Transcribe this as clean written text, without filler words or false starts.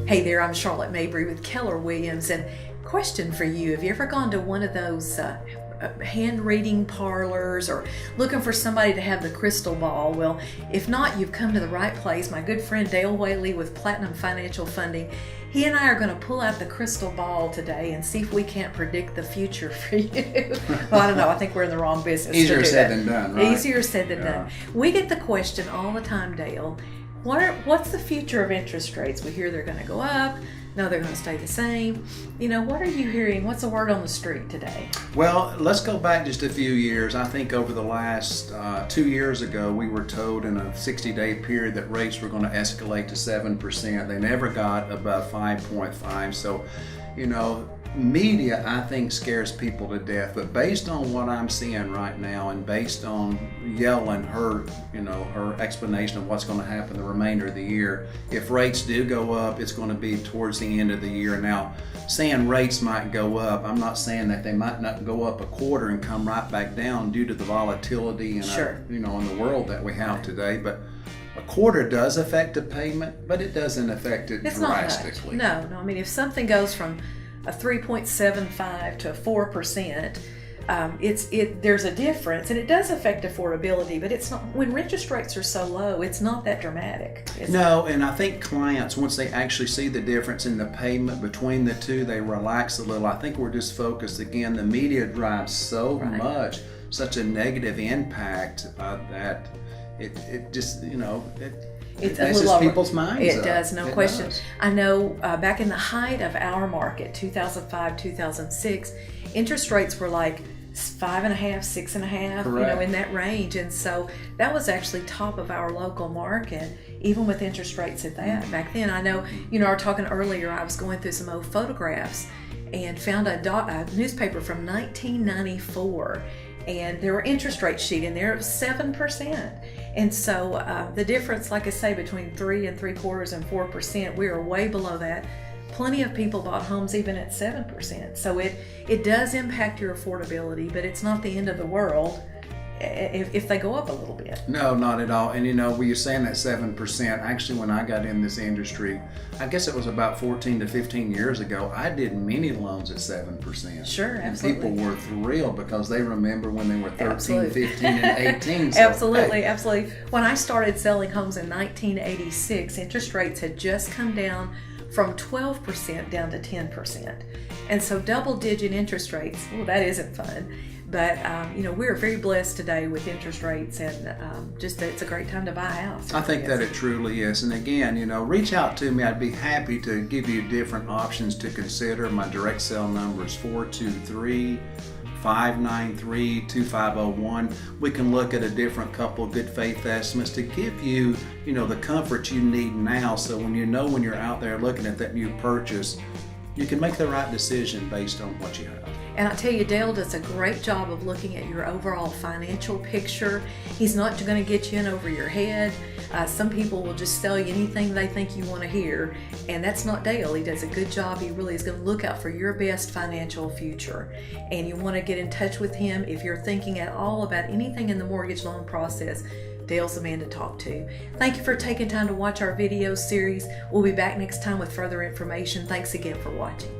Hey there, I'm Charlotte Mabry with Keller Williams, and question for you: have you ever gone to one of those hand reading parlors or looking for somebody to have the crystal ball? Well, if not, you've come to the right place. My good friend Dale Whaley with Platinum Financial Funding, he and I are going to pull out the crystal ball today and see if we can't predict the future for you. Well, I don't know. I think we're in the wrong business. Easier said than done, right? Easier said than done. We get the question all the time, Dale. What's the future of interest rates? We hear they're going to go up. No, they're going to stay the same. You know, what are you hearing? What's the word on the street today? Well, let's go back just a few years. I think over the last 2 years ago, we were told in a 60-day period that rates were going to escalate to 7%. They never got above 5.5. So, you know, media, I think, scares people to death. But based on what I'm seeing right now, and based on Yellen, her explanation of what's going to happen the remainder of the year, if rates do go up, it's going to be towards the end of the year. Now, saying rates might go up, I'm not saying that they might not go up a quarter and come right back down due to the volatility in in the world that we have today. But a quarter does affect the payment, but it doesn't affect it drastically. No. I mean, if something goes from a 3.75 to 4%, there's a difference, and it does affect affordability, but it's not, when interest rates are so low, it's not that dramatic. No, and I think clients, once they actually see the difference in the payment between the two, they relax a little. I think we're just focused, again, the media drives so much, such a negative impact that it just, it messes people's minds up. It does, no question. I know back in the height of our market, 2005, 2006, interest rates were like 5.5%, 6.5%, in that range. And so that was actually top of our local market, even with interest rates at that. Back then, I know, I was talking earlier, I was going through some old photographs and found a newspaper from 1994. And there were interest rate sheet in there of 7%. And so the difference, like I say, between 3 3/4 and 4%, we are way below that. Plenty of people bought homes even at 7%. So it does impact your affordability, but it's not the end of the world if they go up a little bit. No, not at all. And when you're saying that 7%, actually when I got in this industry, I guess it was about 14 to 15 years ago, I did many loans at 7%. Sure, absolutely. And people were thrilled because they remember when they were 13, 15, and 18. So, Absolutely. When I started selling homes in 1986, interest rates had just come down from 12% down to 10%. And so double-digit interest rates, well, that isn't fun. But, we're very blessed today with interest rates, and it's a great time to buy a house. I think that it truly is. And again, reach out to me. I'd be happy to give you different options to consider. My direct sale number is 423-593-2501. We can look at a different couple of good faith estimates to give you, the comfort you need now. So when you're out there looking at that new purchase, you can make the right decision based on what you have. And I tell you, Dale does a great job of looking at your overall financial picture. He's not going to get you in over your head. Some people will just sell you anything they think you want to hear, and that's not Dale. He does a good job. He really is going to look out for your best financial future. And you want to get in touch with him if you're thinking at all about anything in the mortgage loan process. Dale's the man to talk to. Thank you for taking time to watch our video series. We'll be back next time with further information. Thanks again for watching.